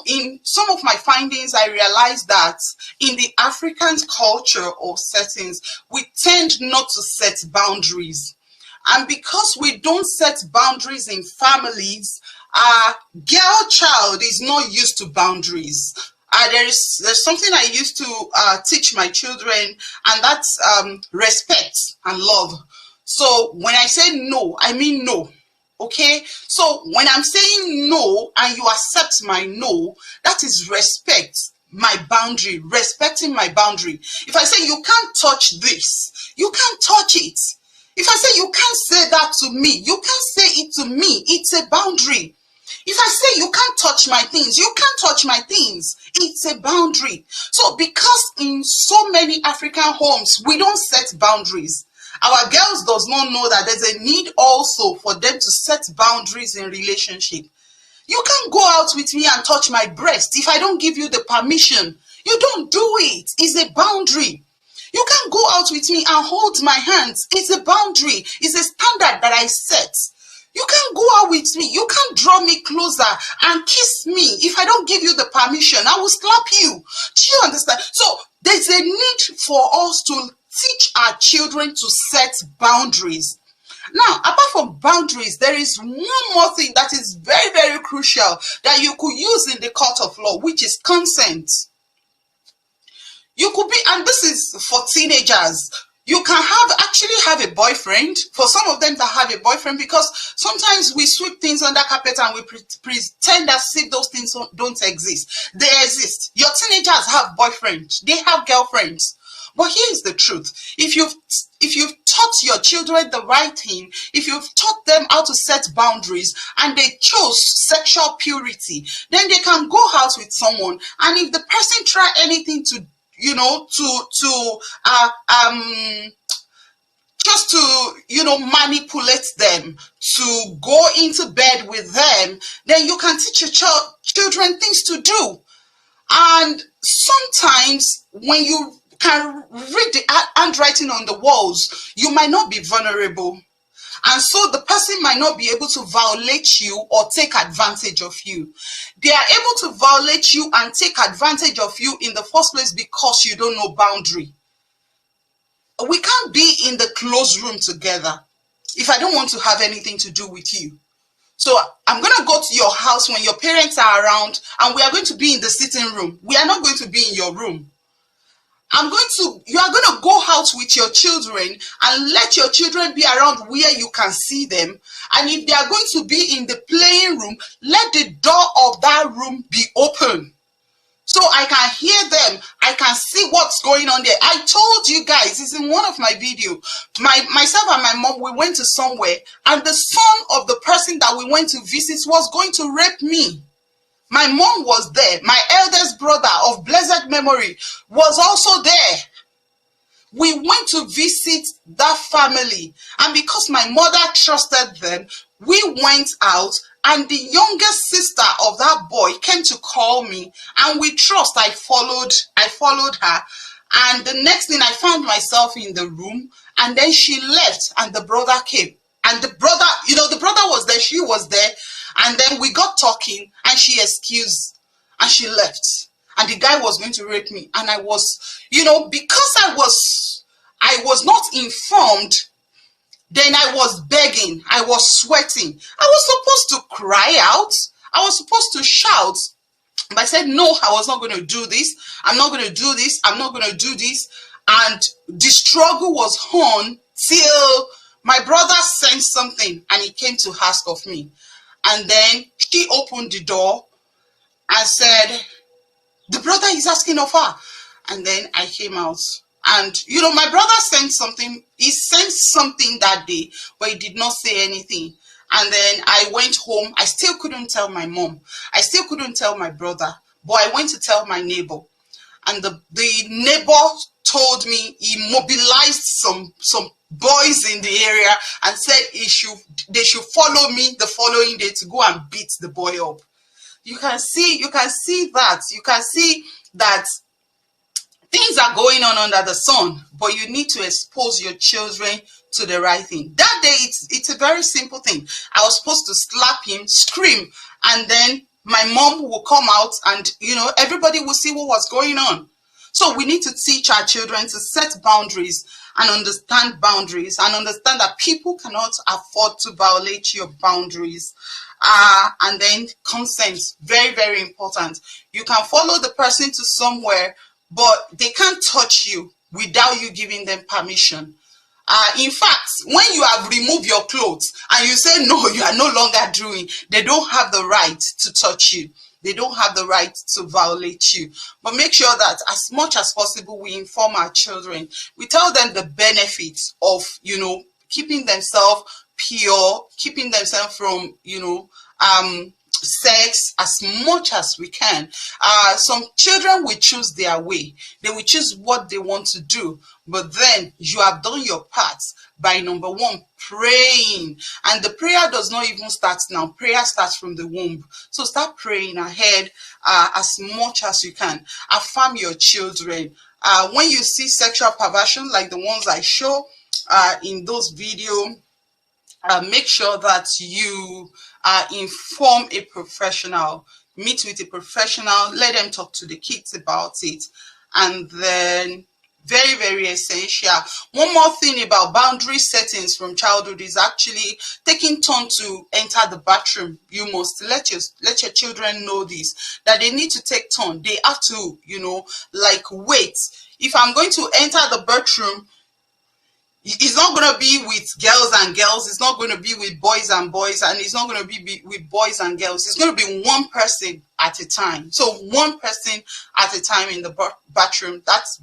in some of my findings, I realized that in the African culture or settings, we tend not to set boundaries. And because we don't set boundaries in families, our girl child is not used to boundaries. There's something I used to teach my children, and that's respect and love. So when I say no, I mean no. Okay, so when I'm saying no and you accept my no, that is respect my boundary, respecting my boundary. If I say you can't touch this, you can't touch it. If I say you can't say that to me, you can't say it to me. It's a boundary. If I say you can't touch my things, you can't touch my things. It's a boundary. So because in so many African homes, we don't set boundaries, our girls does not know that there's a need also for them to set boundaries in relationship. You can't go out with me and touch my breast if I don't give you the permission. You don't do it. It's a boundary. You can't go out with me and hold my hands. It's a boundary. It's a standard that I set. You can't go out with me. You can't draw me closer and kiss me if I don't give you the permission. I will slap you. Do you understand? So there's a need for us to teach our children to set boundaries. Now, apart from boundaries, there is one more thing that is very, very crucial that you could use in the court of law, which is consent. You could be, and this is for teenagers, you can actually have a boyfriend. For some of them that have a boyfriend, because sometimes we sweep things under carpet and we pretend as if those things don't exist. They exist. Your teenagers have boyfriends. They have girlfriends. But here's the truth. If you've taught your children the right thing, if you've taught them how to set boundaries and they chose sexual purity, then they can go out with someone. And if the person try anything to manipulate them, to go into bed with them, then you can teach your children things to do. And sometimes when you can read the handwriting on the walls, you might not be vulnerable. And so the person might not be able to violate you or take advantage of you. They are able to violate you and take advantage of you in the first place because you don't know boundary. We can't be in the closed room together if I don't want to have anything to do with you. So I'm going to go to your house when your parents are around and we are going to be in the sitting room. We are not going to be in your room. You are going to go out with your children and let your children be around where you can see them. And if they are going to be in the playing room, let the door of that room be open. So I can hear them. I can see what's going on there. I told you guys, it's in one of my videos. Myself and my mom, we went to somewhere and the son of the person that we went to visit was going to rape me. My mom was there. My eldest brother of blessed memory was also there. We went to visit that family. And because my mother trusted them, we went out and the youngest sister of that boy came to call me. And with trust, I followed her. And the next thing I found myself in the room and then she left and the brother came. And the brother was there, she was there. And then we got talking and she excused and she left. And the guy was going to rape me. And I was, because I was not informed, then I was begging. I was sweating. I was supposed to cry out. I was supposed to shout. But I said, no, I was not going to do this. I'm not going to do this. I'm not going to do this. And the struggle was on till my brother sent something and he came to ask of me. And then she opened the door and said, the brother is asking of her. And then I came out. And, my brother sent something. He sent something that day, but he did not say anything. And then I went home. I still couldn't tell my mom. I still couldn't tell my brother. But I went to tell my neighbor. And the neighbor told me he mobilized some boys in the area and said they should follow me the following day to go and beat the boy up. You can see that. You can see that things are going on under the sun, but you need to expose your children to the right thing. That day, it's a very simple thing. I was supposed to slap him, scream, and then My mom will come out and, everybody will see what was going on. So we need to teach our children to set boundaries and understand boundaries and understand that people cannot afford to violate your boundaries. And then consent, very, very important. You can follow the person to somewhere, but they can't touch you without you giving them permission. In fact, when you have removed your clothes and you say, no, you are no longer doing, they don't have the right to touch you. They don't have the right to violate you. But make sure that as much as possible, we inform our children. We tell them the benefits of, keeping themselves pure, keeping themselves from, sex as much as we can. Some children will choose their way. They will choose what they want to do. But then you have done your part by, number one, praying. And the prayer does not even start now. Prayer starts from the womb. So start praying ahead as much as you can. Affirm your children. When you see sexual perversion like the ones I show in those videos, make sure that you inform a professional, meet with a professional, let them talk to the kids about it. And then, very, very essential, one more thing about boundary settings from childhood is actually taking turn to enter the bathroom. You must let your children know this, that they need to take turn. They have to, wait. If I'm going to enter the bathroom, it's not going to be with girls and girls. It's not going to be with boys and boys. And it's not going to be with boys and girls. It's going to be one person at a time. So one person at a time in the bathroom. That's